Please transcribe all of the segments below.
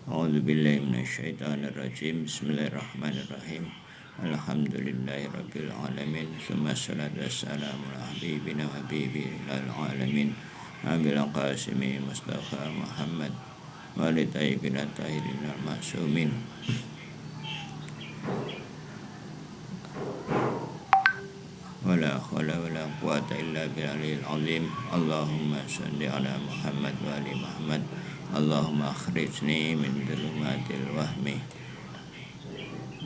A'udzubillahi minasyaitonirrajim. Bismillahirrahmanirrahim. Alhamdulillahirabbil alamin. Tsumma shalatu wassalamu ala habibina wa habibil alamin. Abil qasimi Mustafa Muhammad wa ali tayyibin tahirin al-ma'sumin. Wala hawla wala quwwata illa billahil azim. Allahumma shalli ala Muhammad wa ali Muhammad. Allahumma akhrijni min dhulumatil wahmi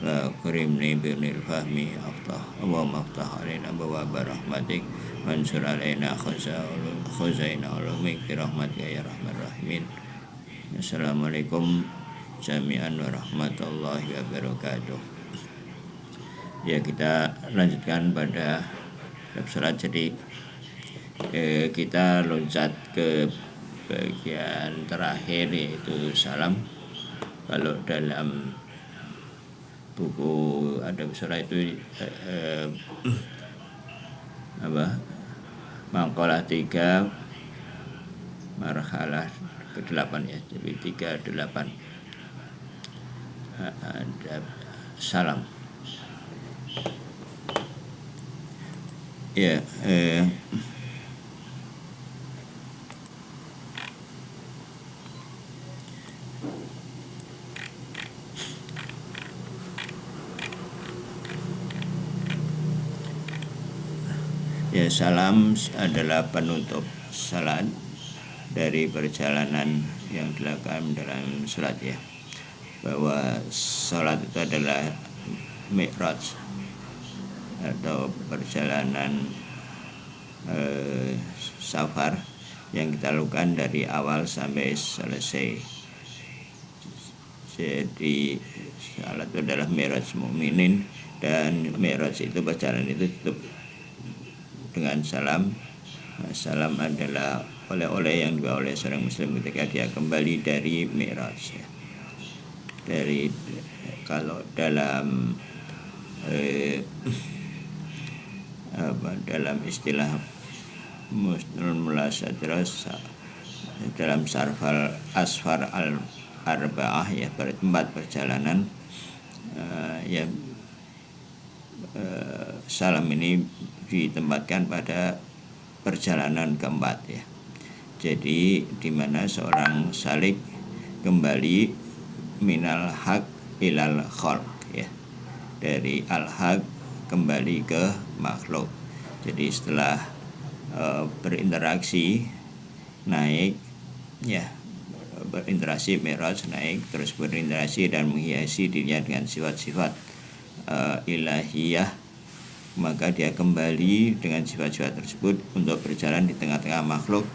wa akrimni binil fahmi. Allahumma aftah alaina abwaaba rahmatik wansur alaina khazaina ulumik birahmatika ya rahman rahimin. Assalamualaikum jami'an warahmatullahi wabarakatuh. Ya, kita lanjutkan pada bab salat. Jadi kita loncat ke bagian terakhir, yaitu salam. Kalau dalam buku adab salat itu maqalah 3 marhalah ke-8 ya. Jadi 38 adab salam. Ya, salam adalah penutup salat dari perjalanan yang dilakukan dalam salat ya. Bahwa salat itu adalah mi'raj atau perjalanan safar yang kita lakukan dari awal sampai selesai. Jadi salat itu adalah mi'raj mukminin, dan mi'raj itu perjalanan itu tutup dengan salam. Salam adalah oleh-oleh yang dibawa oleh seorang muslim ketika dia kembali dari mi'raj ya. Dari kalau dalam dalam istilah Muladzatus dalam sarfal asfar al-arba'ah ya, empat perjalanan salam ini ditempatkan pada perjalanan keempat ya. Jadi di mana seorang salik kembali minal haq ilal khalq ya, dari al-haq kembali ke makhluk. Jadi setelah berinteraksi naik ya, berinteraksi mi'raj, naik terus berinteraksi dan menghiasi dirinya dengan sifat-sifat ilahiyah, maka dia kembali dengan sifat-sifat tersebut untuk berjalan di tengah-tengah makhluk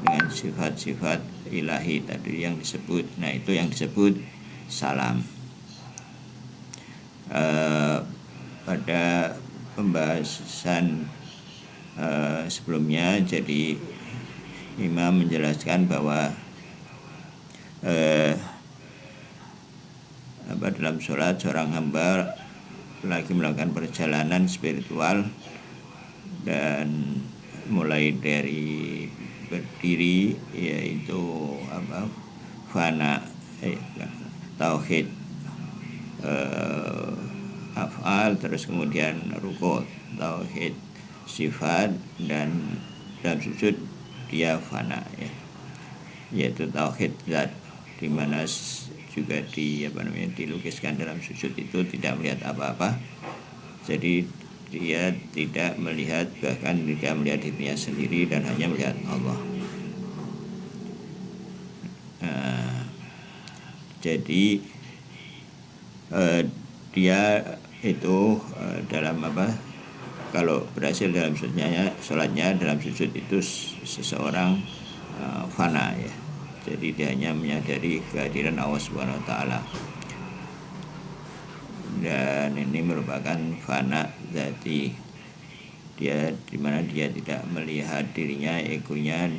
dengan sifat-sifat ilahi tadi yang disebut. Nah, itu yang disebut salam. Pada pembahasan sebelumnya, jadi Imam menjelaskan bahwa dalam sholat seorang hamba lagi melakukan perjalanan spiritual, dan mulai dari berdiri yaitu fana tauhid af'al, terus kemudian rukuk tauhid sifat, dan dalam sujud dia fana ya, yaitu tauhid zat, di mana juga dilukiskan dalam sujud itu tidak melihat apa-apa. Jadi dia tidak melihat, bahkan tidak melihat dirinya sendiri, dan hanya melihat Allah. Jadi dia itu dalam kalau berhasil dalam sholatnya dalam sujud itu seseorang fana ya. Jadi dia hanya menyadari kehadiran Allah Subhanahu wa taala. Dan ini merupakan fana zati. Dia di mana dia tidak melihat dirinya, egonya,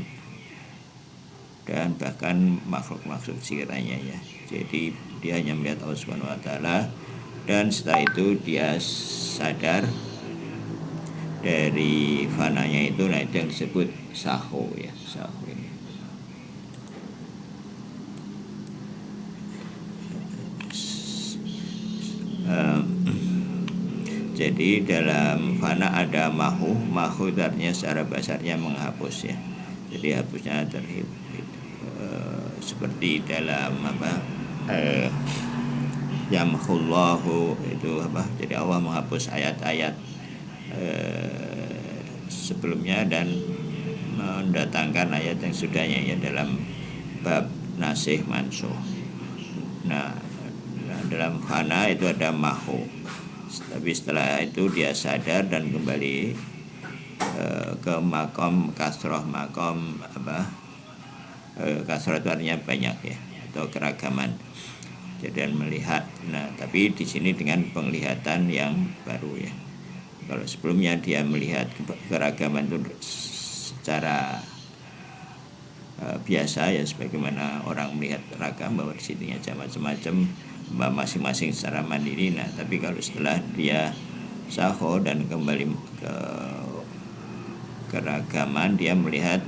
dan bahkan makhluk-makhluk sekitarnya ya. Jadi dia hanya melihat Allah Subhanahu wa taala, dan setelah itu dia sadar dari fananya itu. Nah, itu yang disebut sahu ya, sahu ini. Jadi dalam fana ada mahu itu artinya secara bahasanya menghapus ya. Jadi hapusnya seperti dalam yamhullahu itu jadi Allah menghapus ayat-ayat sebelumnya dan mendatangkan ayat yang sudahnya ya dalam bab nasih mansuh. Nah, dalam fana itu ada mahu, tapi setelah itu dia sadar dan kembali ke makom kasroh. Makom kasroh itu artinya banyak ya, atau keragaman. Dan melihat. Nah, tapi di sini dengan penglihatan yang baru ya. Kalau sebelumnya dia melihat keragaman itu secara biasa ya, sebagaimana orang melihat ragam bahwa di sini aja macam-macam masing-masing secara mandiri. Nah, tapi kalau setelah dia saho dan kembali ke keragaman, dia melihat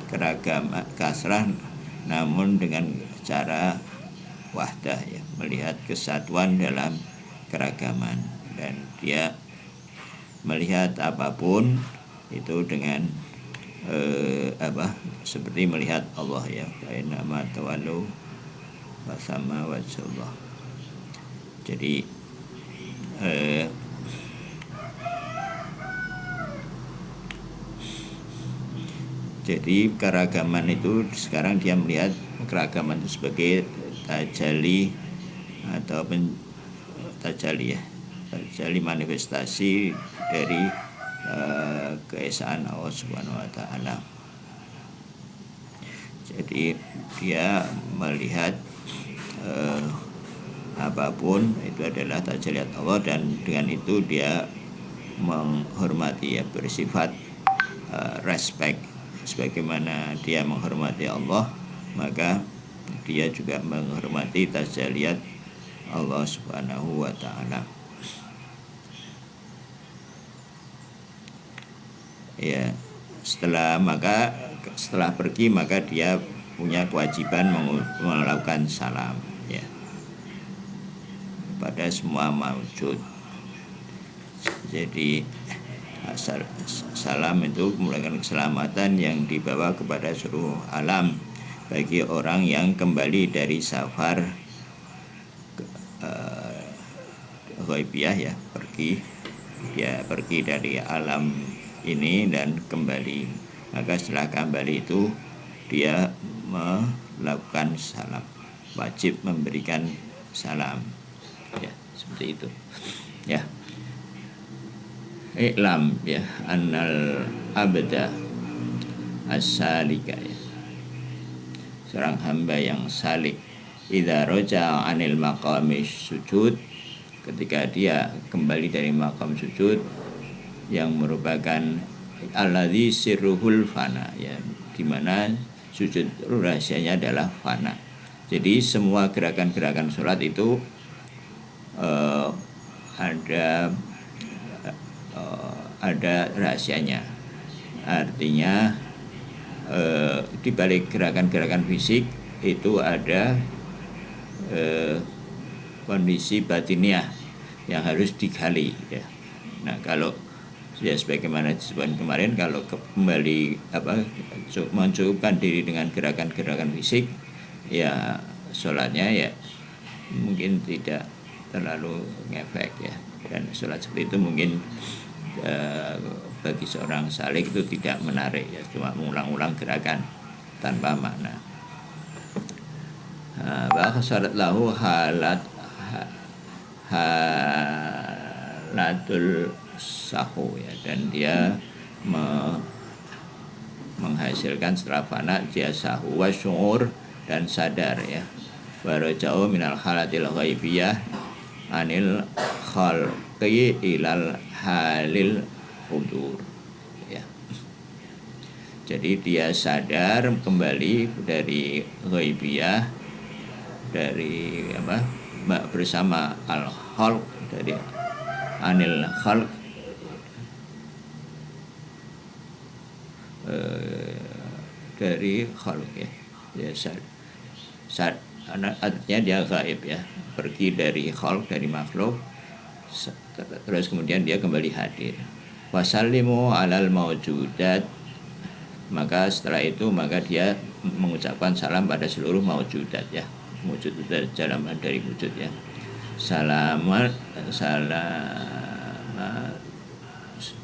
keragaman kasrah namun dengan cara wahdah ya, melihat kesatuan dalam keragaman, dan dia melihat apapun itu dengan seperti melihat Allah ya, aina ma tawallu wa sama wajhullah. Jadi keragaman itu sekarang dia melihat keragaman itu sebagai tajali atau tajali ya, tajali manifestasi dari keesaan Allah Subhanahu wa taala. Jadi dia melihat apapun itu adalah tajaliat Allah, dan dengan itu dia menghormati ya, bersifat respect. Sebagaimana dia menghormati Allah, maka dia juga menghormati tajaliat Allah Subhanahu wa taala. Ya, setelah pergi maka dia punya kewajiban melakukan salam ya pada semua maujud. Jadi salam itu merupakan keselamatan yang dibawa kepada seluruh alam bagi orang yang kembali dari safar ghaibiyah ya, dia pergi dari alam ini dan kembali. Maka setelah kembali itu dia melakukan salam, wajib memberikan salam ya, seperti itu ya. I'lam ya annal abda as-salika ya, seorang hamba yang salik, idza raja anil maqami sujud, ketika dia kembali dari makam sujud yang merupakan alladzi sirruhul fana ya, di mana sujud rahasianya adalah fana. Jadi semua gerakan-gerakan sholat itu ada rahasianya. Artinya di balik gerakan-gerakan fisik itu ada kondisi batiniah yang harus digali ya. Nah, kalau ya sebagaimana disebutkan kemarin, kalau kembali mencukupkan diri dengan gerakan-gerakan fisik ya, sholatnya ya mungkin tidak terlalu ngefek ya, dan sholat seperti itu mungkin bagi seorang salik itu tidak menarik ya, cuma mengulang-ulang gerakan tanpa makna. Bahwa syarat lahu halatul sahu ya, dan dia menghasilkan setelah fana dia sahu wa syu'ur, dan sadar ya, waraja'u minal halatil ghaibiyah anil khalqi ilal halil hudur ya. Jadi dia sadar kembali dari ghaibiyah, dari bersama al-khalq, dari anil khalq dari khalq ya. Dia artinya dia gaib ya, pergi dari khalq, dari makhluk, Terus kemudian dia kembali hadir. Wasallimu alal maujudat, maka setelah itu maka dia mengucapkan salam pada seluruh maujudat ya. Wujud itu dalam dari wujud ya. Salamat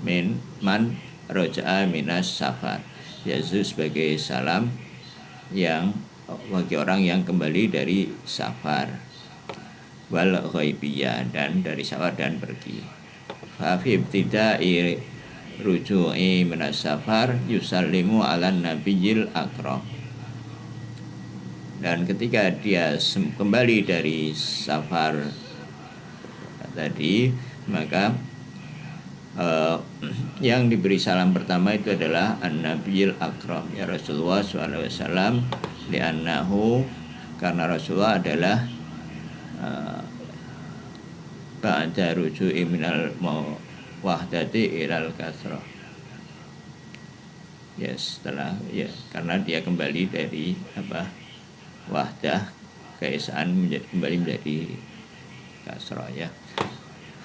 min man roja'a minas safar, yaitu sebagai salam yang bagi orang yang kembali dari safar, wal ghaibiyah, dan dari safar dan pergi. Fa fi ibtida'i ruju'i minas safar yusallimu ala nabiyil akram, dan ketika dia kembali dari safar tadi, maka yang diberi salam pertama itu adalah an-nabiyil akram, ya Rasulullah SAW, li'annahu, karena Rasulullah adalah ba'da ruju'i minal wahdati ilal kasrah, ya setelah ya karena dia kembali dari wahdah, keesaan kembali menjadi kasrah ya.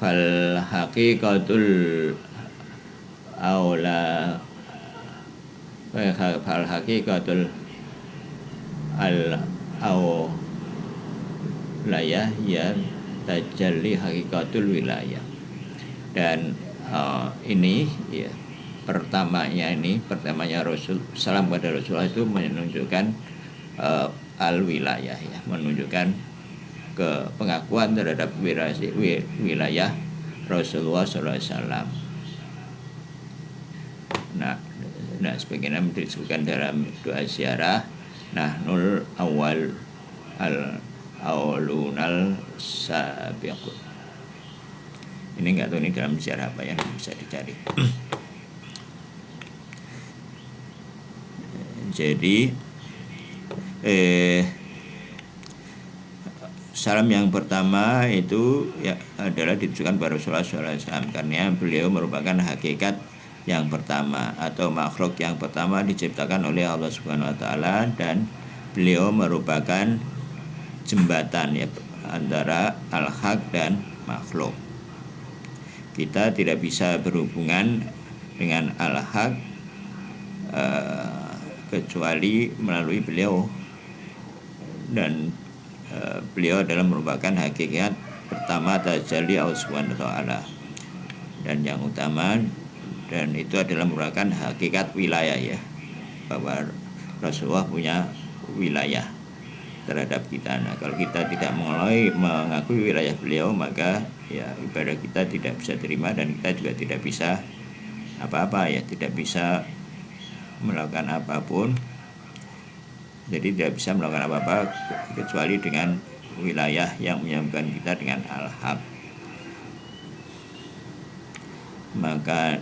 Fal haqiqatul aula fal haqiqatul al aulayah ya tajalli haqiqatul wilayah. Dan ini ya pertamanya Rasul salam pada Rasulullah itu menunjukkan al wilayah ya, menunjukkan ke pengakuan terhadap wilayah Rasulullah SAW. Nah sebagaimana disebutkan dalam doa ziarah, nahnul awal al-awlunal sabiqun. Ini enggak tahu ini dalam ziarah apa ya, bisa dicari. Jadi salam yang pertama itu ya adalah ditujukan pada Rasulullah SAW, karena beliau merupakan hakikat yang pertama atau makhluk yang pertama diciptakan oleh Allah Subhanahu Wa Taala, dan beliau merupakan jembatan ya antara al-haq dan makhluk. Kita tidak bisa berhubungan dengan al-haq kecuali melalui beliau, dan beliau adalah merupakan hakikat pertama tajalli Allah Subhanahu wa taala, dan yang utama, dan itu adalah merupakan hakikat wilayah ya, bahwa Rasulullah punya wilayah terhadap kita. Nah, kalau kita tidak mengakui wilayah beliau, maka ya ibadah kita tidak bisa terima, dan kita juga tidak bisa apa-apa ya, tidak bisa melakukan apapun. Jadi tidak bisa melakukan apa-apa kecuali dengan wilayah yang menyambungkan kita dengan al-haq. Maka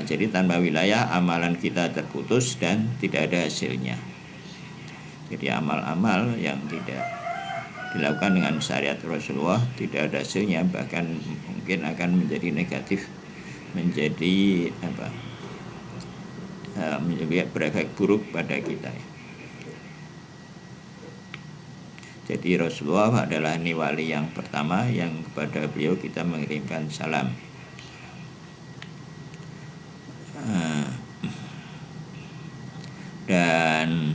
jadi tanpa wilayah amalan kita terputus dan tidak ada hasilnya. Jadi amal-amal yang tidak dilakukan dengan syariat Rasulullah tidak ada hasilnya, bahkan mungkin akan menjadi negatif, menjadi menjadi berefek buruk pada kita ya. Jadi Rasulullah adalah ini wali yang pertama yang kepada beliau kita mengirimkan salam. Dan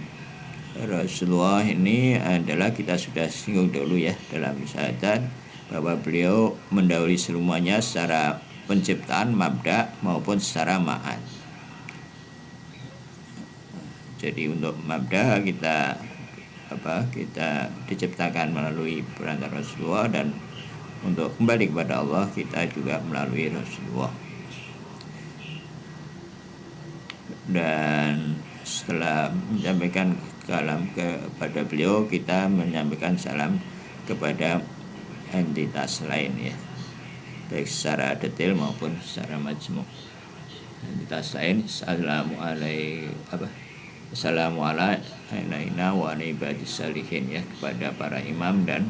Rasulullah ini adalah, kita sudah singgung dulu ya dalam syahadat, bahwa beliau mendahului semuanya secara penciptaan mabda maupun secara ma'ad. Jadi untuk mabda kita diciptakan melalui perantara Rasulullah, dan untuk kembali kepada Allah kita juga melalui Rasulullah. Dan setelah menyampaikan salam kepada beliau, kita menyampaikan salam kepada entitas lain ya, baik secara detail maupun secara majmuk. Entitas lain, Assalamu alaina wa ala ibadis salihin ya, kepada para imam dan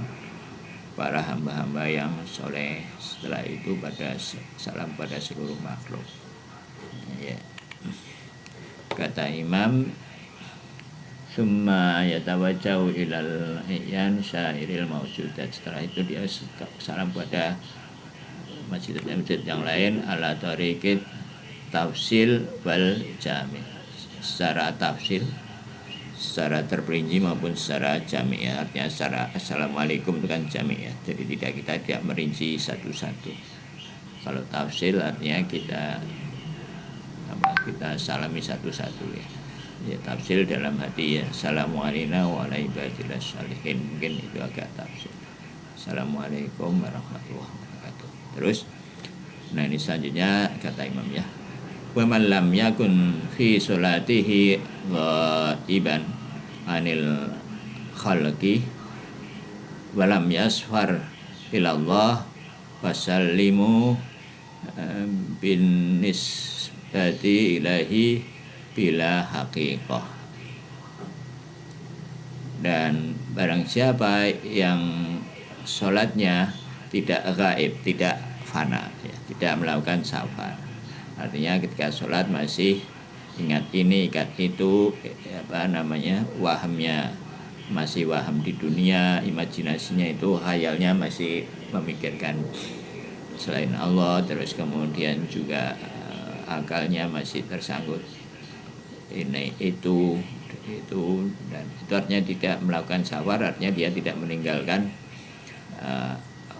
para hamba-hamba yang soleh. Setelah itu pada salam pada seluruh makhluk ya. Kata imam, summa yatawajjau ilal ihyan syairil mawjudat, setelah itu dia salam pada masjid yang lain ala tariqit tafsil wal jami', secara tafsil, secara terperinci maupun secara jami', ya. Artinya secara assalamualaikum itu kan jami', ya. Jadi kita tidak merinci satu-satu. Kalau tafsil artinya kita salami satu-satu, ya. Ya, tafsil dalam hati, ya. Assalamualaikum warahmatullahi wabarakatuh. Mungkin itu agak tafsil. Assalamualaikum warahmatullahi wabarakatuh. Terus, nah ini selanjutnya kata Imam, ya. Wa man lam yakun fi sholatihi ghaiban anil khalqi wa lam yasfar ila Allah fasallimu bin nisbati ilahi bila haqiqah. Dan barang siapa yang sholatnya tidak gaib, tidak fana, ya, tidak melakukan safar, artinya ketika sholat masih ingat ini, ingat itu, wahamnya masih waham di dunia, imajinasinya itu, khayalnya masih memikirkan selain Allah, terus kemudian juga akalnya masih tersangkut ini itu, dan itu artinya tidak melakukan safar, artinya dia tidak meninggalkan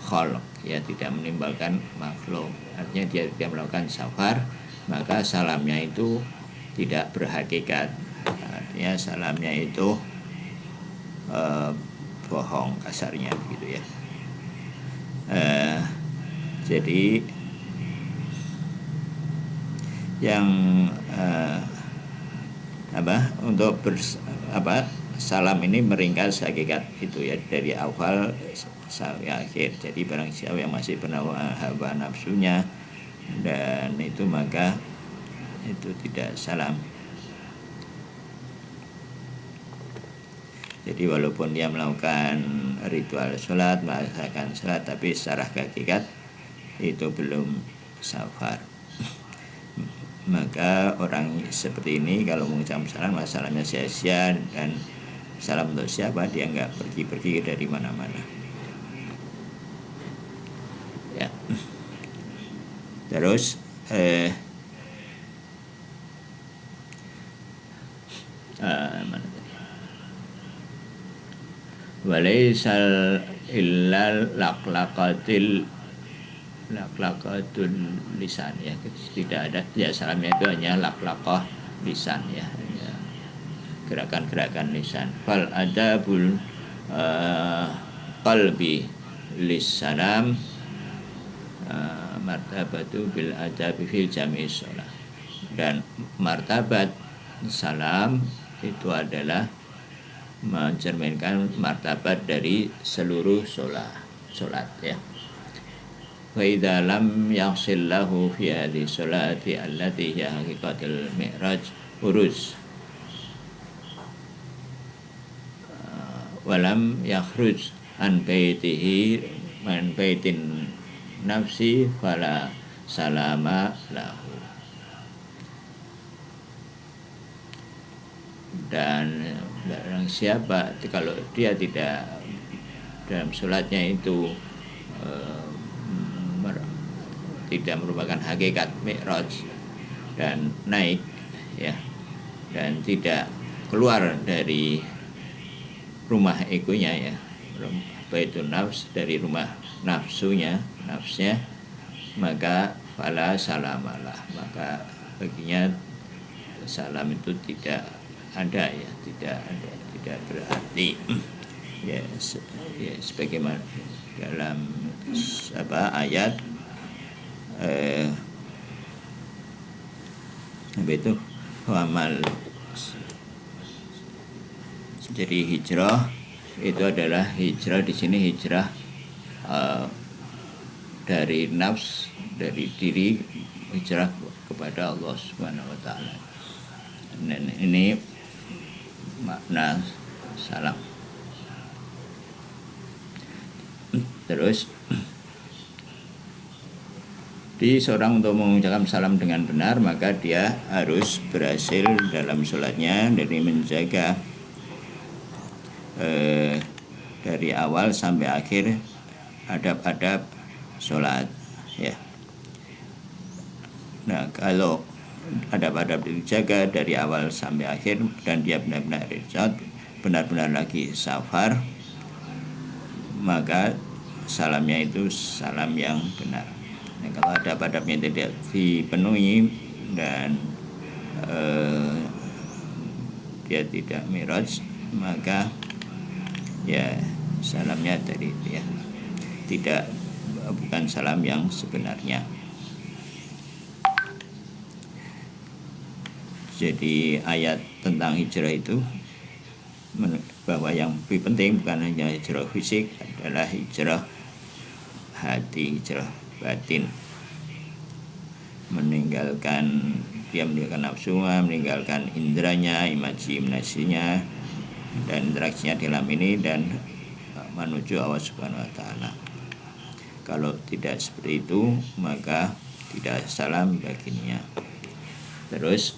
khalq, ya, tidak meninggalkan makhluk, artinya dia tidak melakukan safar, maka salamnya itu tidak berhakikat, artinya salamnya itu bohong, kasarnya begitu, ya. Jadi yang untuk salam ini meringkas hakikat itu, ya, dari awal sampai akhir. Jadi barang siapa yang masih penawa hawa nafsunya dan itu, maka itu tidak salam. Jadi walaupun dia melakukan ritual sholat, melaksanakan sholat, tapi secara hakikat itu belum safar. Maka orang seperti ini kalau mengucapkan salam, masalahnya sia-sia, dan salam untuk siapa, dia nggak pergi-pergi dari mana-mana, ya. Terus mana tadi? Walaisal illal laqlaqatul lisan, ya, tidak ada, ya, salamnya itu hanya laqlaqah lisan, ya, gerakan-gerakan lisan. Fal adabul qalbi lisalam martabatu bil adabi fil jami'i shalah. Dan martabat salam itu adalah mencerminkan martabat dari seluruh sholat, ya. Wa idza lam yahsil lahu fi hadhihi sholati allati hiya haqiqatul mi'raj uruz wa lam yakhruj an baitihi man baitin nafsi fala salama lahu. Dan barang siapa kalau dia tidak dalam sholatnya itu tidak merupakan hakikat mi'raj dan naik, ya, dan tidak keluar dari rumah egonya, ya, baitun nafs, dari rumah nafsnya, maka fala salamalah, maka baginya salam itu tidak ada, ya, tidak berarti, ya, sebagaimana dalam ayat itu amal. Jadi hijrah itu adalah hijrah di sini, hijrah dari nafs, dari diri, hijrah kepada Allah Subhanahu wa taala. Dan ini makna salam. Terus di seorang untuk mengucapkan salam dengan benar, maka dia harus berhasil dalam sholatnya dari menjaga dari awal sampai akhir adab-adab sholat, ya. Nah, kalau adab-adab itu dijaga dari awal sampai akhir dan dia benar-benar rizat, benar-benar lagi safar, maka salamnya itu salam yang benar. Nah, kalau adab-adabnya tidak dipenuhi dan dia tidak miraj, maka ya salamnya tadi ya tidak, bukan salam yang sebenarnya. Jadi ayat tentang hijrah itu bahwa yang lebih penting bukan hanya hijrah fisik, adalah hijrah hati, hijrah batin. Meninggalkan nafsu, meninggalkan indranya, imajinasinya dan interaksinya dalam ini, dan menuju Allah Subhanahu wa taala. Kalau tidak seperti itu, maka tidak salam baginya. Terus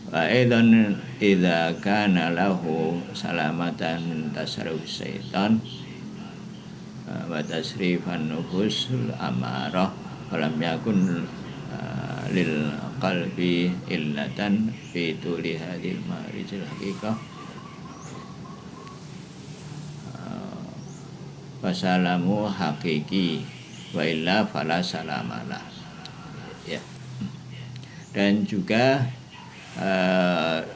wa aidan idza kana lahu salamatan min tasarruf syaitan wa tasrifan nufusul amarah falam yakun lil qalbi illatan fi tuli hadil ma'rijil haqiqah wasalamu hakiki wa illa fala salamalah, ya. Dan juga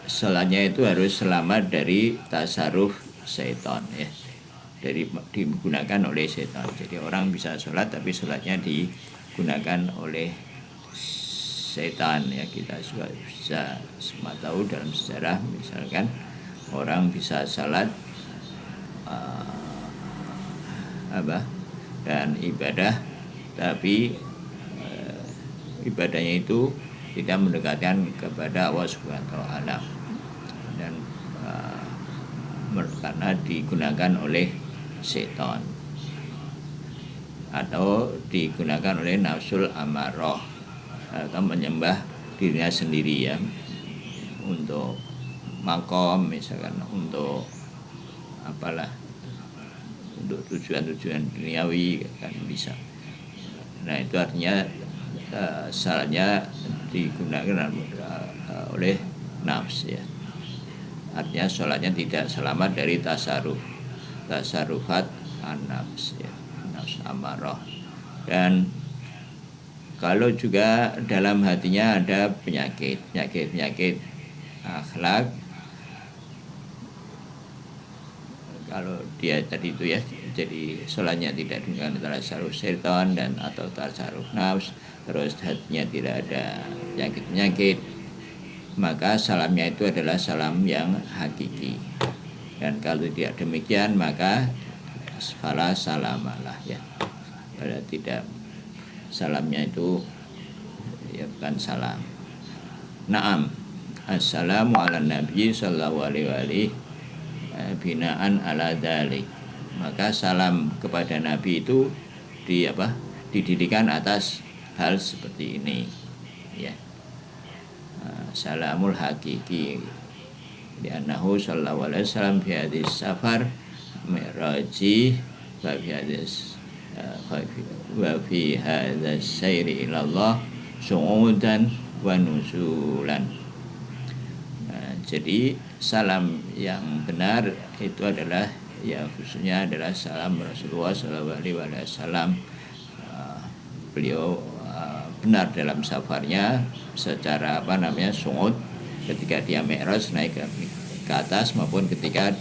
sholatnya itu harus selamat dari tasarruf syaitan, ya, dari digunakan oleh syaitan. Jadi orang bisa sholat tapi sholatnya digunakan oleh syaitan, ya. Kita juga bisa tahu dalam sejarah, misalkan orang bisa sholat dan ibadah, tapi ibadahnya itu tidak mendekatkan kepada Allah Subhanahu wa taala, dan karena digunakan oleh setan atau digunakan oleh nafsul amarah atau menyembah dirinya sendiri, ya, untuk makom misalkan, untuk apalah, untuk tujuan-tujuan duniawi kan bisa. Nah, itu artinya salahnya digunakan oleh nafs, ya. Artinya sholatnya tidak selamat dari tasarufat an-nafs, ya, nafs amarah. Dan kalau juga dalam hatinya ada penyakit akhlak, kalau dia tadi itu, ya, jadi sholatnya tidak dengan tasarruf syaitan dan atau tasarruf nafs, terus hatinya tidak ada penyakit, maka salamnya itu adalah salam yang hakiki. Dan kalau tidak demikian, maka fala salamalah, ya, kalau tidak, salamnya itu ya bukan salam. Naam, assalamu ala nabi sallallahu alaihi binaan ala dzalik. Maka salam kepada nabi itu didirikan atas hal seperti ini, ya. Salamul hakiki li'annahu sallallahu alaihi wasallam fi hadis safar mi'raji wa fi hadis wa fi hadzal sayri ila Allah su'udan wa nuzulan. Jadi salam yang benar itu adalah, ya, khususnya adalah salam Rasulullah sallallahu alaihi wasallam. Beliau benar dalam safarnya secara su'ud, ketika dia mi'raj naik ke atas, maupun ketika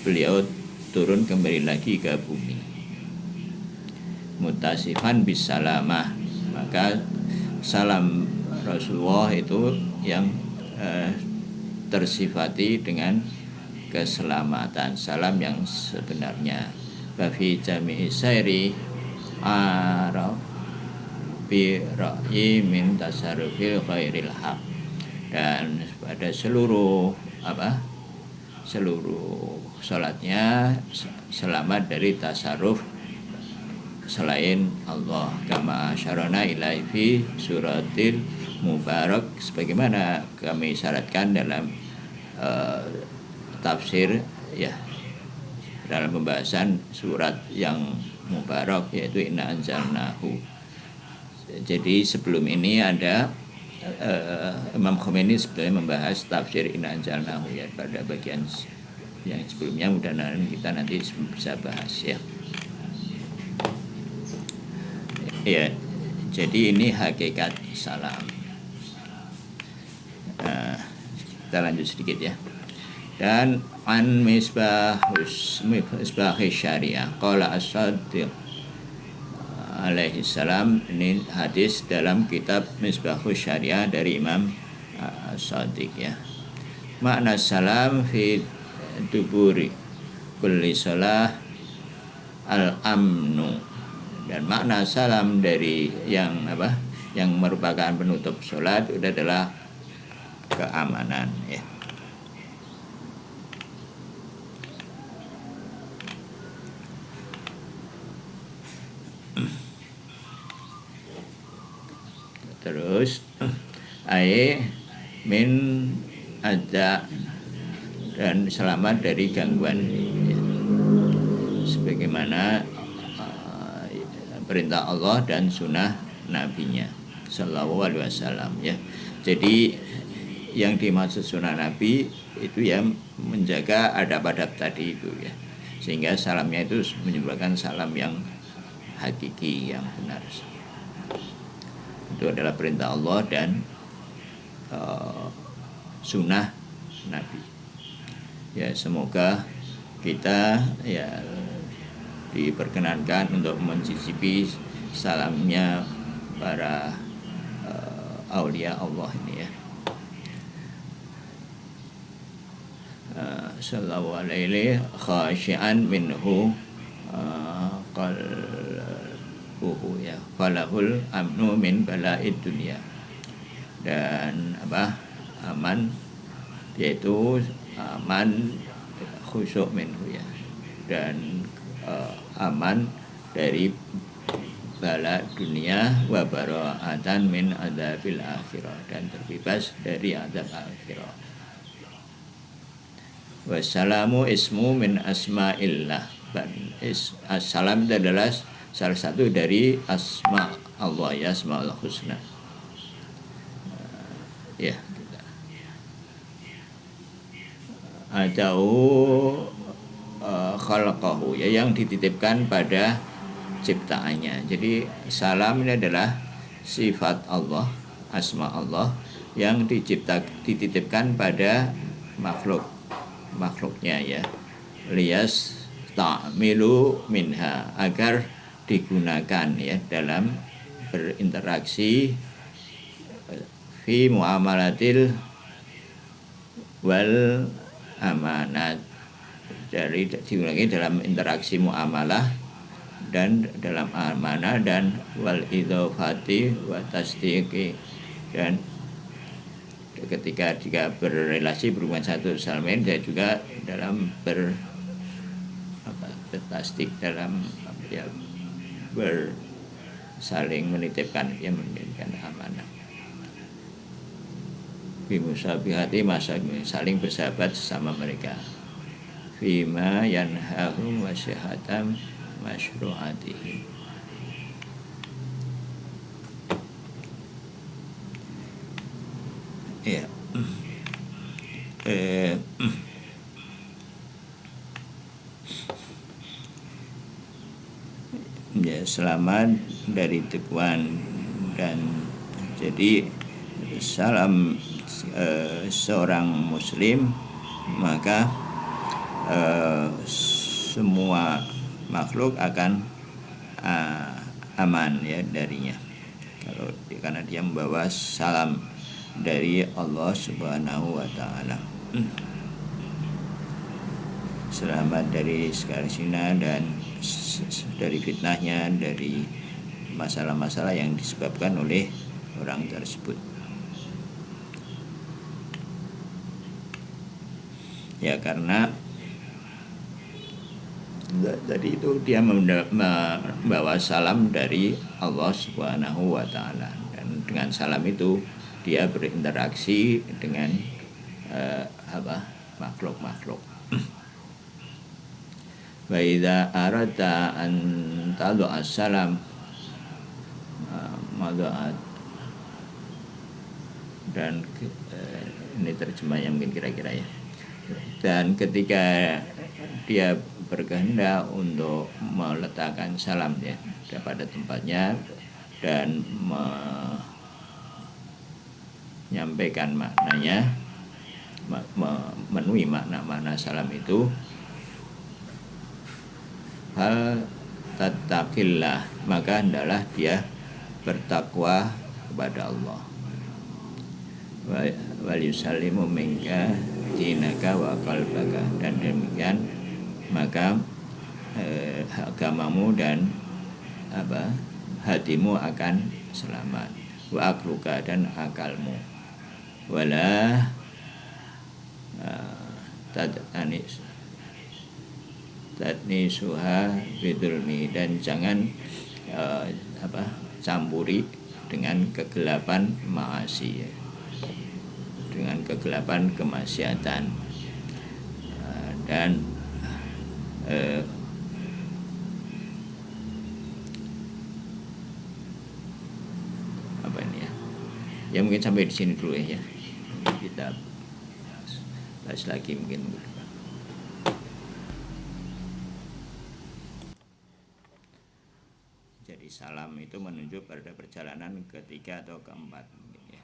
beliau turun kembali lagi ke bumi. Mutasifan bis salamah, maka salam Rasulullah itu yang tersifati dengan keselamatan, salam yang sebenarnya. Bafi jami'i sairi araf bi ra'yi min tasarrufil khairil haq, dan pada seluruh salatnya selamat dari tasarruf selain Allah, kama syarana ilaihi fi suratil mubarak, sebagaimana kami syaratkan dalam tafsir, ya, dalam pembahasan surat yang mubarak, yaitu inna anzalnahu. Jadi sebelum ini ada Imam Khomeini sebetulnya membahas tafsir inna anzalnahu ya pada bagian yang sebelumnya, mudah-mudahan kita nanti bisa bahas ya. Ya, jadi ini hakikat salam. Kita lanjut sedikit ya. Dan an misbah syariah qala as-Shadiq alaihi salam, ini hadis dalam kitab Misbahus Syariah dari Imam As-Shadiq ya. Makna salam fi duburi kulli shalah al-amnu, dan makna salam dari yang merupakan penutup sholat itu adalah keamanan ya. Terus min ada dan selamat dari gangguan ya. Sebagaimana perintah Allah dan sunnah nabinya sallallahu alaihi wasallam ya. Jadi yang dimaksud sunnah nabi itu ya menjaga adab-adab tadi itu ya, sehingga salamnya itu menyebabkan salam yang hakiki, yang benar. Itu adalah perintah Allah dan sunnah Nabi. Ya, semoga kita ya diperkenankan untuk mencicipi salamnya para aulia Allah ini ya. Sallallahu alaihi khasyian minhu qalbuhu ya, falahul amnu min bala'id dunya, dan aman, yaitu aman khusyuk minhu ya, dan aman dari bala dunia, wa bara'atan min adzabil akhirah, dan terbebas dari azab akhirah. Wassalamu ismu min asma'illah, as-salam adalah salah satu dari asma Allah ya, asmaul husna ya. Atau khalaqahu ya, yang dititipkan pada ciptaannya. Jadi salam ini adalah sifat Allah, asma Allah yang dititipkan pada makhluknya ya, liyas ta'milu minha, agar digunakan ya dalam berinteraksi fi muamalatil wal amanat, dari digunakan dalam interaksi muamalah dan dalam amanah, dan wal idhofati wa tasdiqi, dan ketika jika berrelasi berhubungan satu sama lain, dan juga dalam bertasdik, dalam saling menitipkan amanah. Bimusabihati, masa saling bersahabat sesama mereka. Fima yanhahum wasyihatam masyru'atihim. Ya. Ya, selamat dari tipuan. Dan jadi salam seorang muslim, maka semua makhluk akan aman ya darinya, karena dia membawa salam dari Allah Subhanahu wa ta'ala. Selamat dari segala zina dan dari fitnahnya, dari masalah-masalah yang disebabkan oleh orang tersebut. Ya, karena tadi itu dia membawa salam dari Allah Subhanahu wa ta'ala, dan dengan salam itu dia berinteraksi dengan makhluk-makhluk. Wa idza arata an tad'a salam mada'at. Dan ini terjemahnya mungkin kira-kira ya. Dan ketika dia berkehendak untuk meletakkan salam ya pada tempatnya dan menyampaikan maknanya, memenuhi makna-makna salam itu, hal tattaqillah, maka hendaklah dia bertakwa kepada Allah. Wal yusallimu minka dinaka wa qalbaka, dan demikian maka agamamu dan hatimu akan selamat, wa akluka, dan akalmu, wala tadnisuha bidulmi, dan jangan campuri dengan kegelapan maasi, dengan kegelapan kemaksiatan. Dan apa ini ya? Ya mungkin sampai di sini dulu ya. Kita bahas lagi mungkin. Jadi salam itu menunjuk pada perjalanan ketiga atau keempat mungkin ya.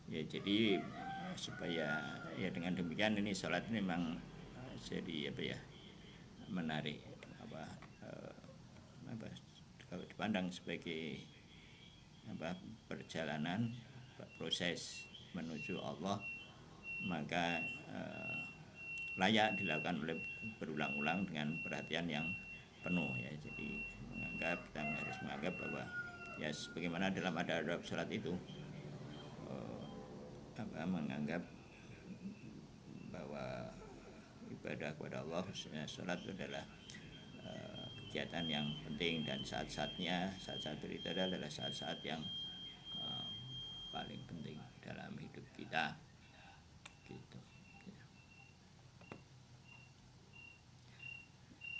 Ya jadi supaya ya dengan demikian ini sholat ini memang jadi menarik, kalau dipandang sebagai perjalanan proses menuju Allah, maka layak dilakukan oleh berulang-ulang dengan perhatian yang penuh ya. Jadi kita harus menganggap bahwa ya sebagaimana dalam adab sholat itu menganggap bahwa ibadah kepada Allah khususnya sholat itu adalah kegiatan yang penting, dan saat-saat beribadah adalah saat-saat yang paling penting dalam hidup kita gitu.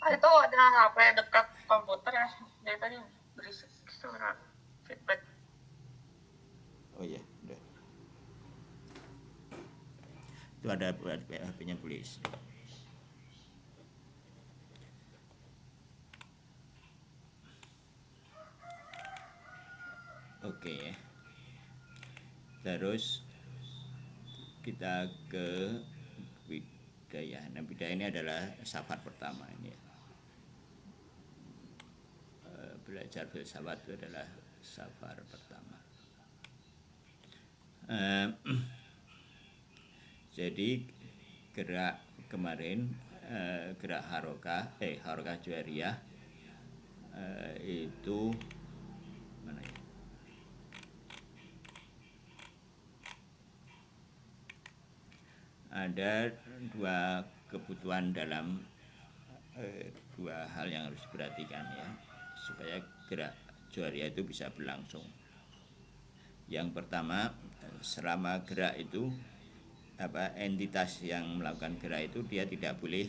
Itu ada HP dekat komputer ya, dari tadi berisik suara feedback. Oh iya, udah. Itu ada HP-nya polisi. Oke. Terus kita ke bidayah. Nah, bidayah ini adalah safar pertama ini ya. Belajar filsafat itu adalah safar pertama. Jadi gerak kemarin, gerak harokah juariyah itu mana ya? Ada dua kebutuhan dalam dua hal yang harus diperhatikan ya, supaya gerak juariyah itu bisa berlangsung. Yang pertama, selama gerak itu entitas yang melakukan gerak itu dia tidak boleh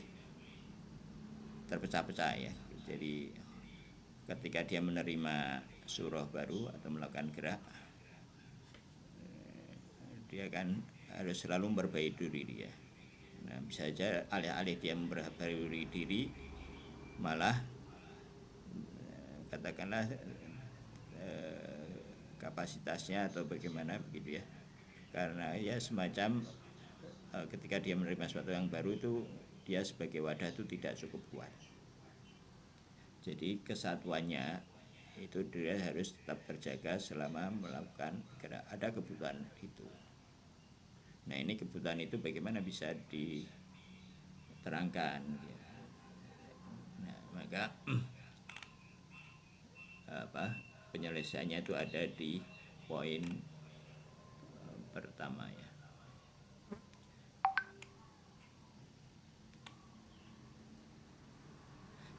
terpecah-pecah ya. Jadi ketika dia menerima surah baru atau melakukan gerak, dia kan harus selalu memperbaiki diri dia. Nah, bisa saja alih-alih dia memperbaiki diri, malah katakanlah kapasitasnya atau bagaimana begitu ya, karena ya semacam ketika dia menerima sesuatu yang baru itu dia sebagai wadah itu tidak cukup kuat. Jadi kesatuannya itu dia harus tetap terjaga selama melakukan gerak. Ada kebutuhan itu. Nah, ini kebutuhan itu bagaimana bisa diterangkan ya. Nah, maka penyelesaiannya itu ada di poin pertama ya.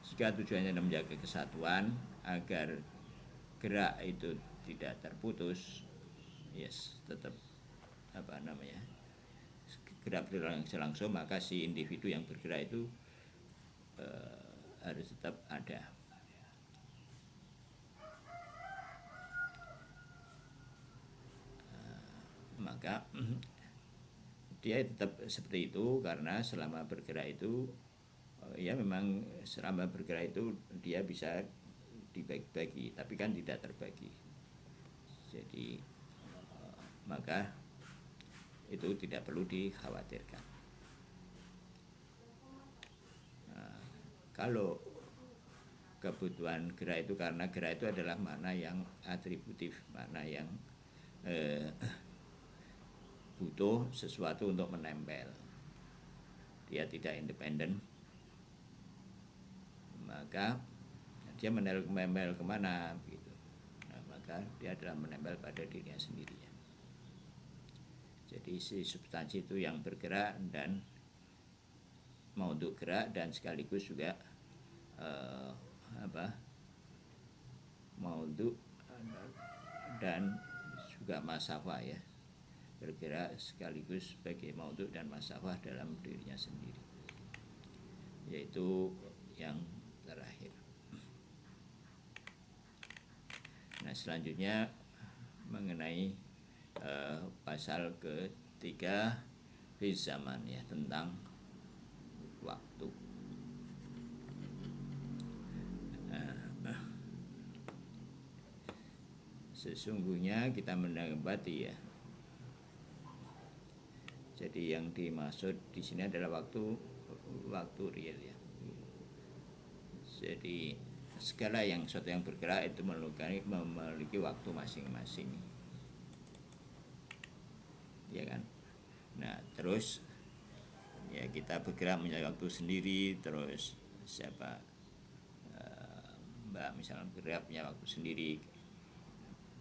Jika tujuannya adalah menjaga kesatuan agar gerak itu tidak terputus, yes, tetap apa namanya, gerak berlangsung, maka si individu yang bergerak itu harus tetap ada. Maka dia tetap seperti itu karena selama bergerak itu ya memang selama bergerak itu dia bisa dibagi-bagi, tapi kan tidak terbagi. Jadi maka itu tidak perlu dikhawatirkan. Kalau kebutuhan gerak itu karena gerak itu adalah makna yang atributif, makna yang butuh sesuatu untuk menempel, dia tidak independen, maka dia menempel kemana gitu. Nah, maka dia adalah menempel pada dirinya sendiri ya. Jadi si substansi itu yang bergerak dan mau untuk gerak dan sekaligus juga mau untuk dan juga masafah ya, bergerak sekaligus sebagai maudhu dan masafah dalam dirinya sendiri, yaitu yang terakhir. Nah, selanjutnya mengenai pasal ketiga fi zaman ya, tentang waktu. Sesungguhnya kita mendapati ya, jadi yang dimaksud di sini adalah waktu real ya. Jadi segala yang sesuatu yang bergerak itu memiliki waktu masing-masing, ya kan. Nah terus ya kita bergerak mencari waktu sendiri, terus siapa Mbak misalnya bergerak punya waktu sendiri.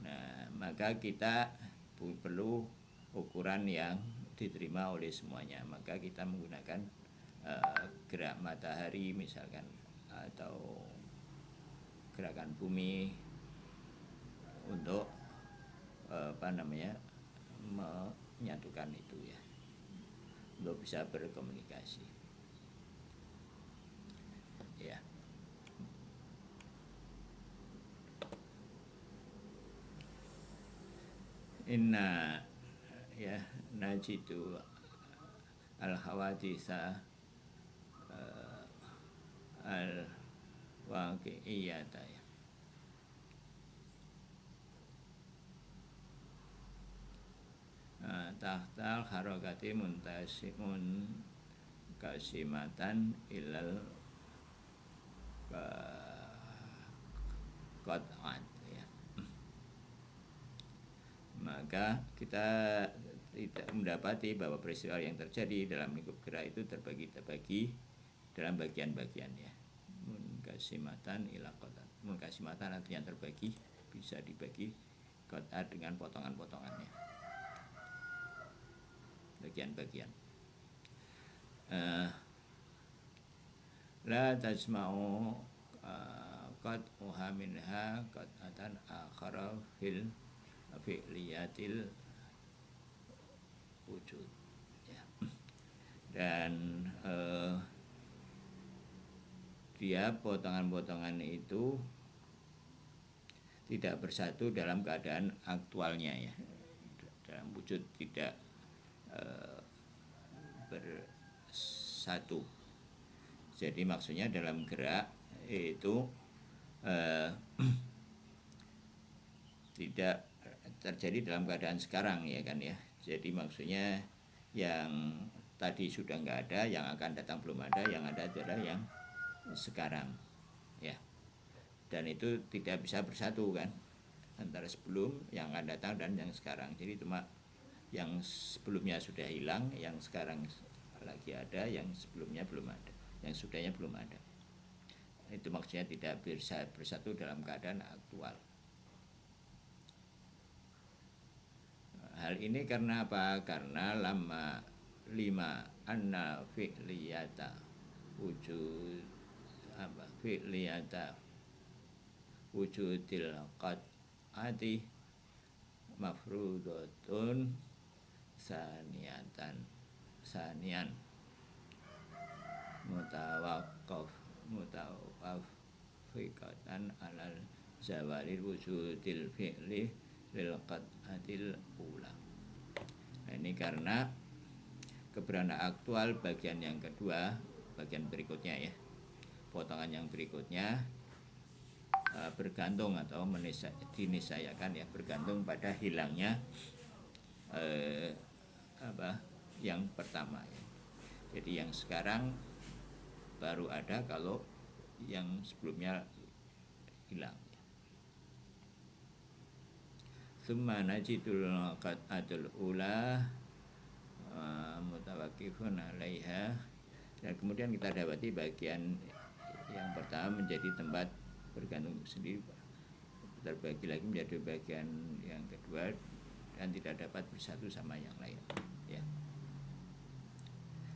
Nah maka kita perlu ukuran yang diterima oleh semuanya, maka kita menggunakan gerak matahari misalkan, atau gerakan bumi untuk menyatukan itu ya, untuk bisa berkomunikasi ya. Inna ya najidu al hawaditha al waqi'iyata ya. Tahtal harokati muntasimun kasimatan ilal qat'at ya. Maka kita tidak mendapati bahwa peristiwa yang terjadi dalam lingkup gerak itu terbagi dalam bagian-bagian ya. Munkasimatan ila qat'at. Munkasimatan artinya terbagi, bisa dibagi, qat'at dengan potongan-potongannya, bagian-bagian. La tajma'u qat'uha minha qat'atan akhara fil fi'liyatil wujud ya. Dan dia potongan-potongan itu tidak bersatu dalam keadaan aktualnya ya, dalam wujud tidak bersatu. Jadi maksudnya dalam gerak itu tidak terjadi dalam keadaan sekarang ya kan ya. Jadi maksudnya yang tadi sudah nggak ada, yang akan datang belum ada, yang ada adalah yang sekarang ya. Dan itu tidak bisa bersatu kan, antara sebelum, yang akan datang, dan yang sekarang. Jadi cuma yang sebelumnya sudah hilang, yang sekarang lagi ada, yang sebelumnya belum ada, yang sudahnya belum ada. Itu maksudnya tidak bisa bersatu dalam keadaan aktual. Hal ini karena apa? Karena lima anna fi'liyata wujud fi'liyata wujudil qat'ati mafrudatun sanian mutawaffiqatan alal zawalil wujudil fi'li lil qat'atil ula. Nah, ini karena keberadaan aktual bagian yang kedua, bagian berikutnya ya, potongan yang berikutnya bergantung atau dinisayakan ya, bergantung pada hilangnya yang pertama ya. Jadi yang sekarang baru ada kalau yang sebelumnya hilang ya. Summa najidul qat'atul ula mutawakifun 'alaiha, dan kemudian kita dapati bagian yang pertama menjadi tempat bergantung sendiri, terbagi lagi menjadi bagian yang kedua dan tidak dapat bersatu sama yang lain ya.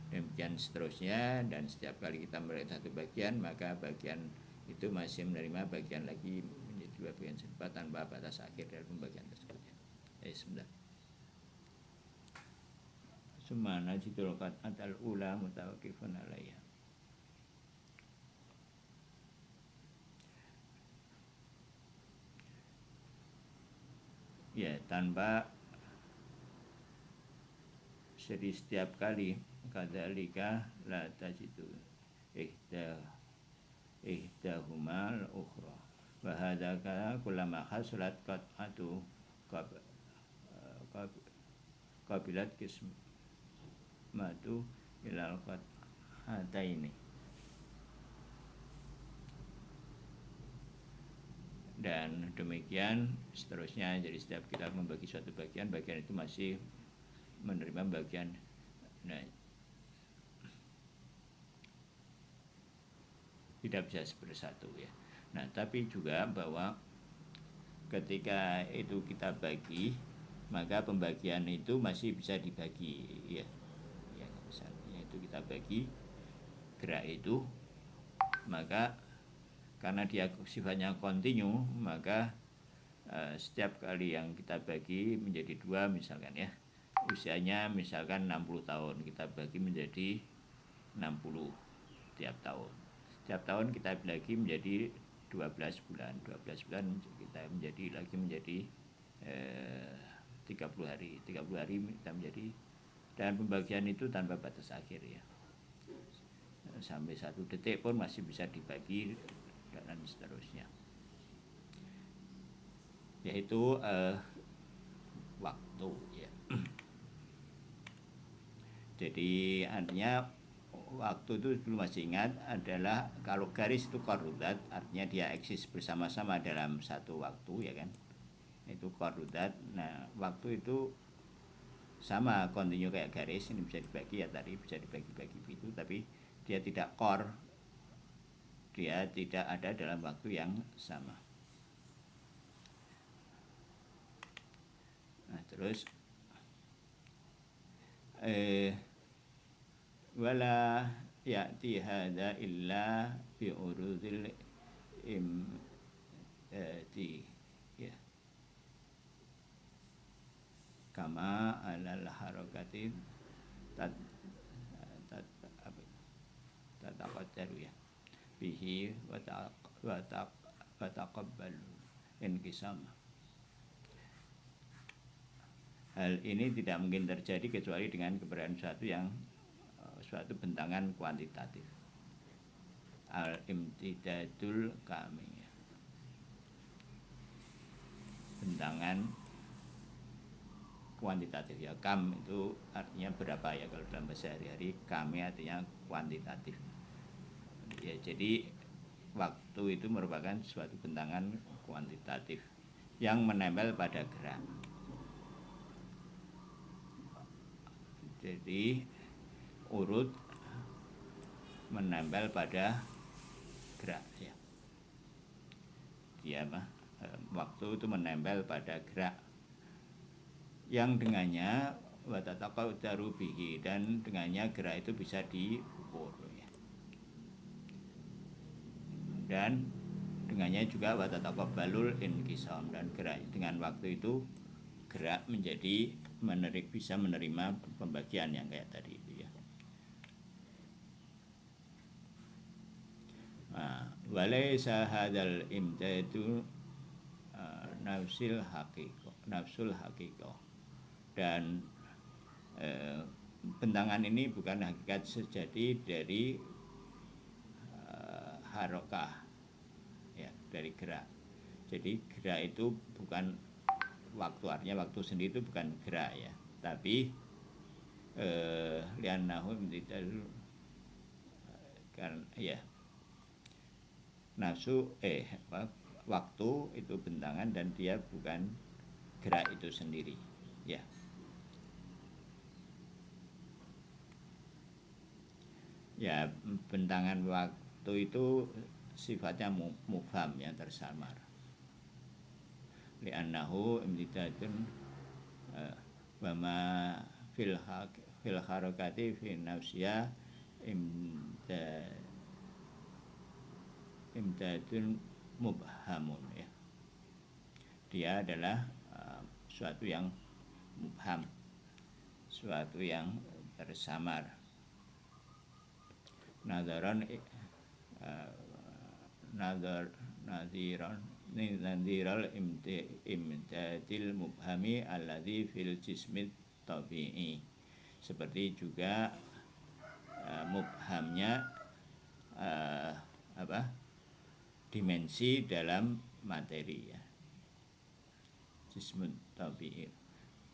Demikian seterusnya, dan setiap kali kita melihat satu bagian maka bagian itu masih menerima bagian lagi menjadi dua bagian serupa tanpa batas akhir dari pembagian tersebut ya. Bismillah. Summa najidul qat'atal ula mutawakifun 'alaiha. Ya, tanpa setiap kali kadzalika la tajidu ihdahumal ukhra wa hadzaka kullama hasulat qat'atu qabilat kismatu ilal qat'ataini. Dan demikian seterusnya. Jadi setiap kita membagi suatu bagian itu masih menerima bagian tidak bisa bersatu ya. Nah, tapi juga bahwa ketika itu kita bagi, maka pembagian itu masih bisa dibagi ya. Ya, misalnya itu kita bagi gerak itu, maka karena dia sifatnya kontinu, maka setiap kali yang kita bagi menjadi dua misalkan ya, usianya misalkan 60 tahun, kita bagi menjadi 60 tiap tahun. Tiap tahun kita bagi menjadi 12 bulan. 12 bulan kita menjadi 30 hari. 30 hari kita menjadi, dan pembagian itu tanpa batas akhir ya. Sampai 1 detik pun masih bisa dibagi dan seterusnya. Yaitu waktu ya. Jadi artinya waktu itu dulu masih ingat adalah kalau garis itu qarudat, artinya dia eksis bersama-sama dalam satu waktu ya kan, itu qarudat. Nah, waktu itu sama kontinu kayak garis, ini bisa dibagi ya, tadi bisa dibagi-bagi begitu, tapi dia tidak qor, dia tidak ada dalam waktu yang sama. Nah, terus wala ya'ti hadza illa bi urudil imtati ya, kama alal harakati tataqaddaru ya bihi wa taqabbalu inqisam. Hal ini tidak mungkin terjadi kecuali dengan keberadaan suatu bentangan kuantitatif. Al-imtidadul kamiyah, bentangan kuantitatif ya. Kam itu artinya berapa ya kalau dalam bahasa sehari-hari, kami artinya kuantitatif ya. Jadi waktu itu merupakan suatu bentangan kuantitatif yang menempel pada gerak. Jadi urut menempel pada gerak ya. Dia waktu itu menempel pada gerak yang dengannya watataqaddaru bihi, dan dengannya gerak itu bisa diukur ya. Dan dengannya juga watataqabbalul inqisam, dan gerak dengan waktu itu gerak menjadi bisa menerima pembagian yang kayak tadi itu ya. Walaysa hadzal imdadu nafsul haqiqah, dan bentangan ini bukan hakikat sejati dari harokah ya, dari gerak. Jadi gerak itu bukan waktu, artinya waktu sendiri itu bukan gerak ya, tapi li'annahu imtidadul kan ya, nafsu waktu itu bentangan dan dia bukan gerak itu sendiri ya. Ya, bentangan waktu itu sifatnya mubham, yang tersamar. Li'annahu imtidadun wa ma fil harakati fi nafsiyah imtidadun mubhamun ya. Dia adalah suatu yang mubham, suatu yang tersamar. Nadhiran imtadil mubhami alladhi fil jismit tabi'i, seperti juga mubhamnya dimensi dalam materi ya, jismut tabi'i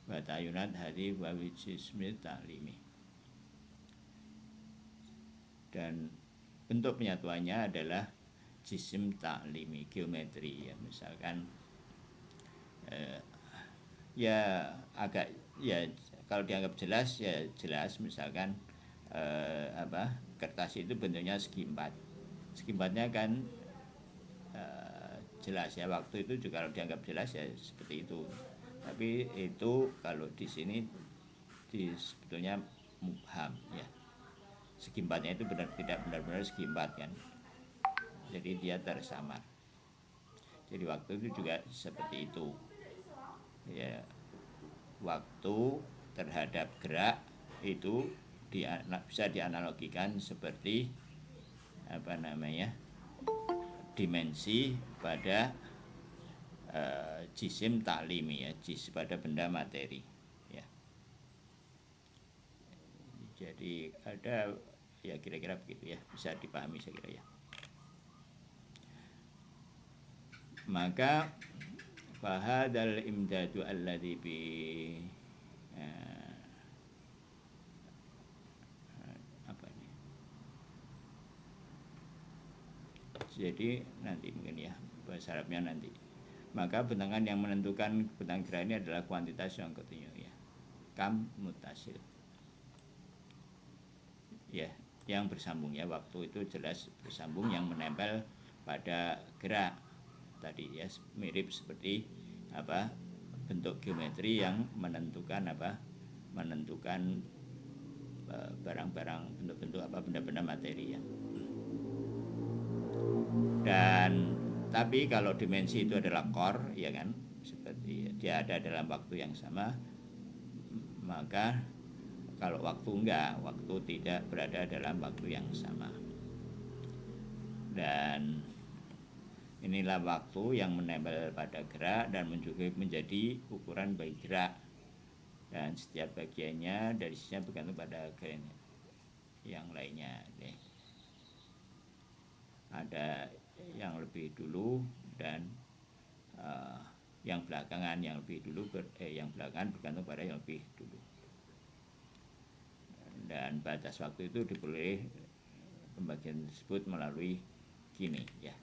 wa ta'yunat hadhi wa jismit ta'limi. Dan bentuk penyatuannya adalah jisim taklimi, geometri ya. Misalkan ya agak ya, kalau dianggap jelas ya jelas, misalkan kertas itu bentuknya segi empat. Segi empatnya kan jelas ya, waktu itu juga kalau dianggap jelas ya seperti itu. Tapi itu kalau di sini sebetulnya mubham ya. Segi empatnya itu tidak benar-benar segi empat kan, jadi dia tersamar. Jadi waktu itu juga seperti itu ya, waktu terhadap gerak itu bisa dianalogikan seperti dimensi pada jisim taklimi ya, pada benda materi ya. Jadi ada ya, kira-kira begitu ya, bisa dipahami saya kira ya. Maka fahadal imdadu alladhi bi jadi nanti mungkin ya bahasa Arabnya nanti. Maka bentangan yang menentukan bentangan gerak ini adalah kuantitas yang kontinu ya, kam mutasil ya, yang bersambung ya. Waktu itu jelas bersambung, yang menempel pada gerak tadi ya, mirip seperti bentuk geometri yang menentukan barang-barang, bentuk-bentuk benda-benda materi ya. Dan tapi kalau dimensi itu adalah core ya kan, seperti dia ada dalam waktu yang sama, maka kalau waktu enggak, waktu tidak berada dalam waktu yang sama. Dan inilah waktu yang menempel pada gerak dan menjadi ukuran bagi gerak, dan setiap bagiannya dari sisinya bergantung pada yang lainnya. Ada yang lebih dulu dan yang belakangan. Yang lebih dulu yang belakangan bergantung pada yang lebih dulu. Dan batas waktu itu diperoleh pembagian tersebut melalui gini ya,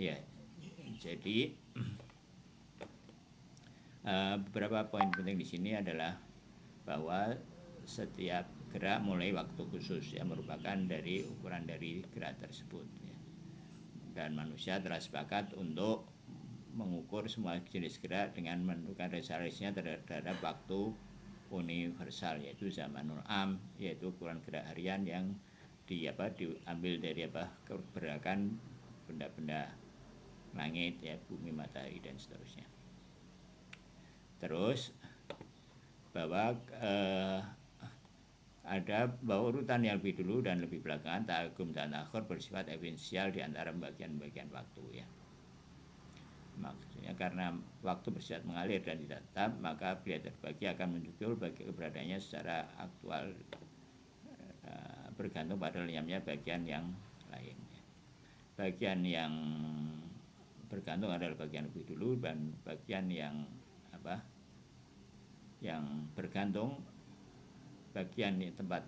ya. Jadi beberapa poin penting di sini adalah bahwa setiap gerak mulai waktu khusus yang merupakan dari ukuran dari gerak tersebut ya. Dan manusia telah sepakat untuk mengukur semua jenis gerak dengan menentukan resistensinya terhadap waktu universal, yaitu zamanul am, yaitu ukuran gerak harian yang diambil dari pergerakan benda-benda langit ya, bumi, matahari dan seterusnya. Terus bahwa ada bahwa urutan yang lebih dulu dan lebih belakangan ta'aggum dan ta'akhur bersifat esensial di antara bagian-bagian waktu ya. Maksudnya karena waktu bersifat mengalir dan tidak tetap, maka bila terbagi akan muncul bagi keberadaannya secara aktual bergantung pada lenyapnya bagian yang lain. Bagian yang bergantung adalah bagian lebih dulu, dan bagian yang yang bergantung, bagian tempat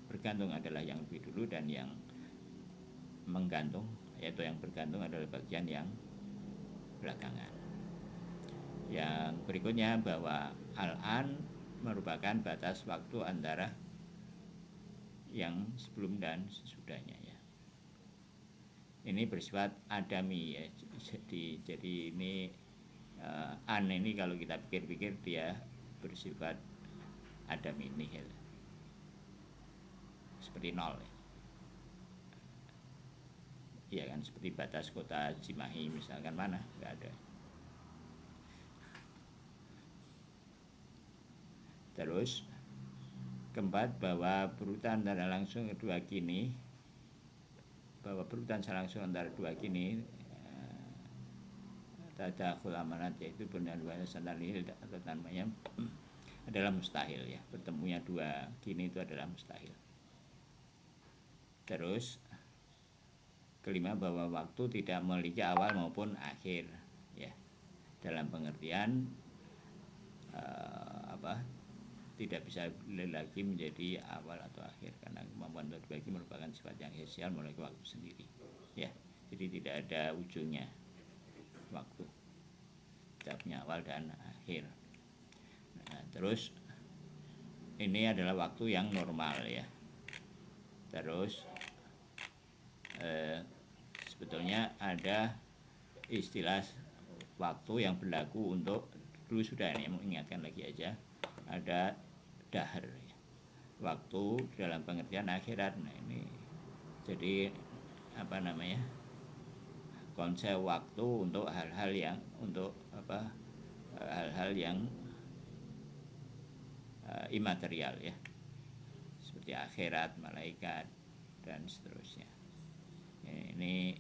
bergantung adalah yang lebih dulu, dan yang menggantung yaitu yang bergantung adalah bagian yang belakangan. Yang berikutnya bahwa al-an merupakan batas waktu antara yang sebelum dan sesudahnya ya. Ini bersifat adami ya. Jadi ini an ini kalau kita pikir-pikir dia bersifat adami, nihil, seperti nol ya. Iya kan, seperti batas kota Cimahi misalkan, mana nggak ada. Terus keempat, bahwa berurutan antara langsung kedua kini, bahwa berurutan secara langsung antara dua kini tadakhul amanat, yaitu benar dua sanad nihil atau namanya adalah mustahil ya. Bertemunya dua kini itu adalah mustahil. Terus kelima, bahwa waktu tidak memiliki awal maupun akhir ya, dalam pengertian tidak bisa lagi menjadi awal atau akhir, karena kemampuan untuk dibagi merupakan sifat yang esensial memiliki waktu sendiri ya. Jadi tidak ada ujungnya waktu, tidak punya awal dan akhir. Nah, terus ini adalah waktu yang normal ya. Terus sebetulnya ada istilah waktu yang berlaku untuk, dulu sudah ini mengingatkan lagi aja, ada dahar ya, waktu dalam pengertian akhirat. Nah ini jadi konsep waktu untuk hal-hal yang hal-hal yang imaterial ya, seperti akhirat, malaikat dan seterusnya. Ini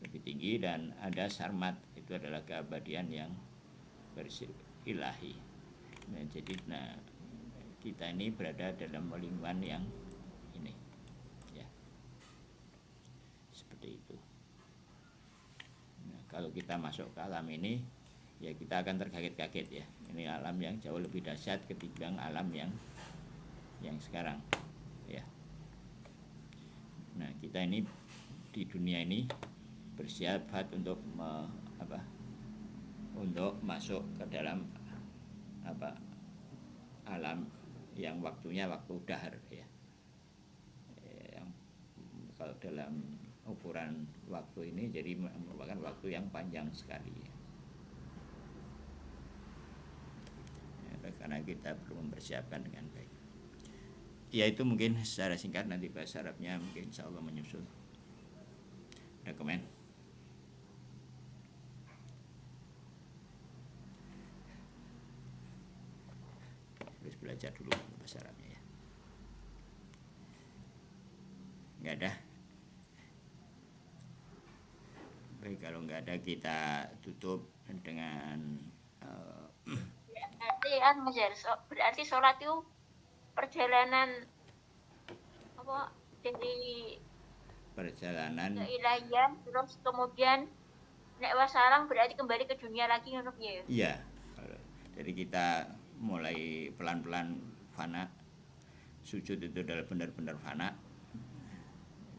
lebih tinggi. Dan ada sarmat, itu adalah keabadian yang bersifat ilahi. Nah, jadi kita ini berada dalam lingkungan yang ini ya, seperti itu. Nah, kalau kita masuk ke alam ini ya, kita akan terkaget-kaget ya. Ini alam yang jauh lebih dahsyat ketimbang alam yang sekarang ya. Nah, kita ini di dunia ini bersiap untuk untuk masuk ke dalam alam yang waktunya waktu dahar ya. Yang kalau dalam ukuran waktu ini jadi merupakan waktu yang panjang sekali ya. Karena kita perlu mempersiapkan dengan baik. Ya, itu mungkin secara singkat, nanti bahasa Arabnya mungkin insya Allah menyusul. Ada komen? Harus belajar dulu bahasa Arabnya ya. Nggak ada? Baik, kalau nggak ada kita tutup dengan berarti sholat itu perjalanan dari perjalanan ke ilahian, terus kemudian nek wasalam berarti kembali ke dunia lagi, ngono ya? Iya. Jadi kita mulai pelan-pelan fana. Sujud itu adalah benar-benar fana.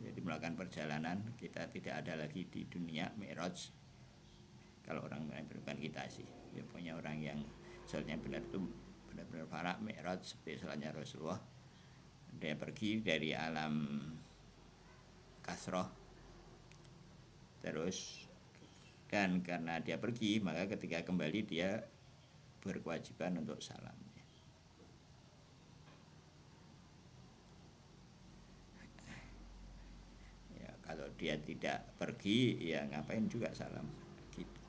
Jadi melakukan perjalanan, kita tidak ada lagi di dunia mi'raj. Kalau orang bukan kita sih, ya punya orang yang soalnya benar itu benar-benar fana mi'raj, seperti soalnya Rasulullah. Dia pergi dari alam kasroh, terus, dan karena dia pergi, maka ketika kembali dia berkewajiban untuk salam. Ya, kalau dia tidak pergi, ya ngapain juga salam gitu.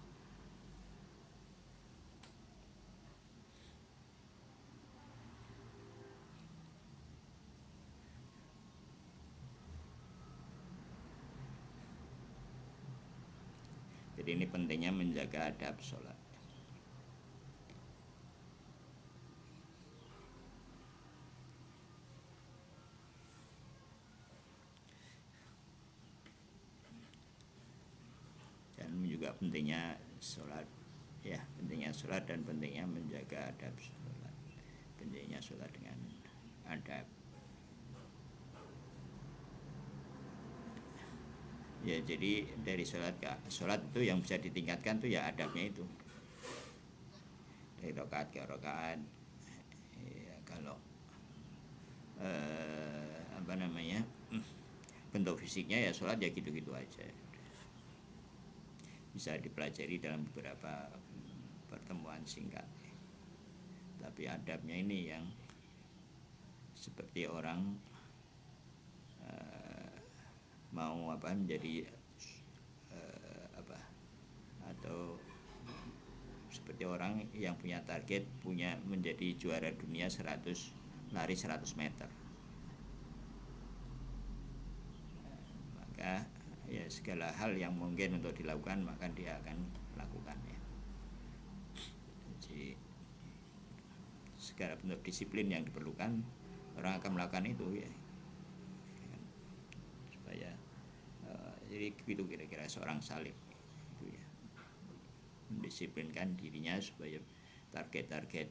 Jadi ini pentingnya menjaga adab sholat. Dan juga pentingnya sholat, ya pentingnya sholat dan pentingnya menjaga adab sholat, pentingnya sholat dengan adab. Ya jadi dari sholat itu yang bisa ditingkatkan tuh ya adabnya itu, dari rakaat ke rakaat. Ya, kalau apa namanya bentuk fisiknya ya sholat ya gitu-gitu aja, bisa dipelajari dalam beberapa pertemuan singkat. Tapi adabnya ini yang seperti orang mau menjadi apa, atau seperti orang yang punya target menjadi juara dunia 100 meter. Maka ya segala hal yang mungkin untuk dilakukan maka dia akan lakukan ya. Jadi segala bentuk disiplin yang diperlukan orang akan melakukan itu ya, supaya jadi itu kira-kira seorang salib itu ya, mendisiplinkan dirinya supaya target-target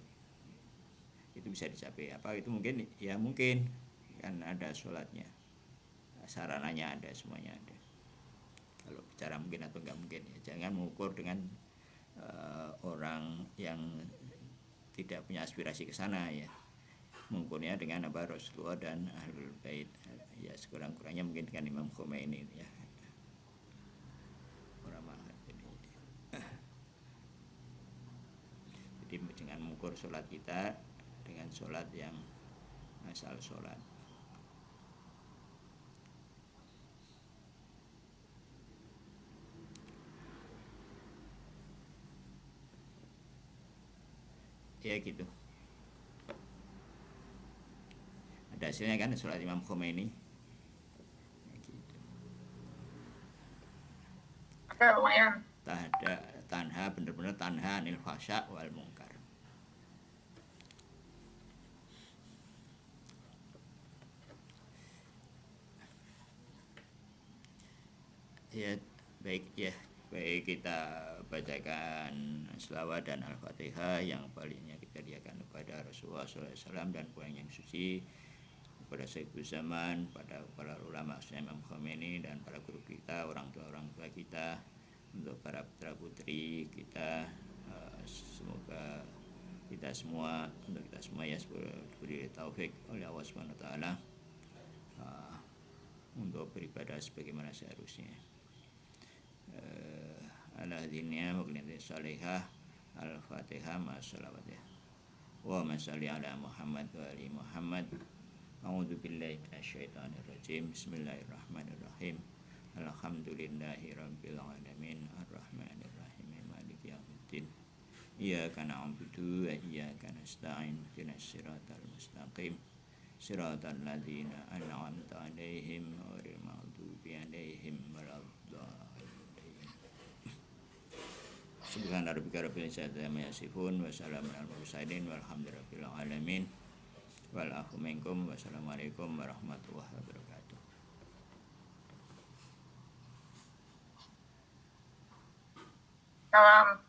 itu bisa dicapai. Apa itu mungkin ya, mungkin kan ada sholatnya, sarananya ada, semuanya ada. Kalau bicara mungkin atau enggak mungkin ya, jangan mengukur dengan orang yang tidak punya aspirasi ke sana ya, mengukurnya dengan apa, Rasulullah dan Ahlul Bait ya, sekurang-kurangnya mungkin dengan Imam Khomeini ya, jadi dengan mengukur sholat kita dengan sholat yang asal sholat. Ya gitu, ada hasilnya kan sholat Imam Khomeini ya, gitu. Ada lumayan. Tanha, bener-bener tanha anil fahsya wal munkar. Ya baik ya, baik kita bacakan selawat dan al-fatihah yang palingnya kita lihatkan kepada Rasulullah SAW dan pulang yang suci, kepada Sayyidul Zaman, pada para ulama Imam Khomeini dan para guru kita, orang tua kita, untuk para putra putri kita, semoga kita semua ya diberi taufik oleh Allah Subhanahu wa taala untuk beribadah sebagaimana seharusnya. Ala dinnya mukminah salihah. Al-Fatihah ma salawatih. Wa ma salli ala Muhammad wa ali Muhammad. A'udzu billahi minasyaitonir rajim. Bismillahirrahmanirrahim. Alhamdulillahi rabbil alamin arrahmanir rahim maliki yaumiddin. Iyyaka na'budu wa iyyaka nasta'in ihdinas siratal mustaqim. Siratal ladzina an'amta 'alaihim ghairil maghdubi 'alaihim waladdallin. Subhana rabbika rabbil izzati amma yasifun wa salamun alal mursalin walhamdulillahi rabbil alamin. Wal afu minkum. Wassalamualaikum warahmatullahi wabarakatuh. Salam.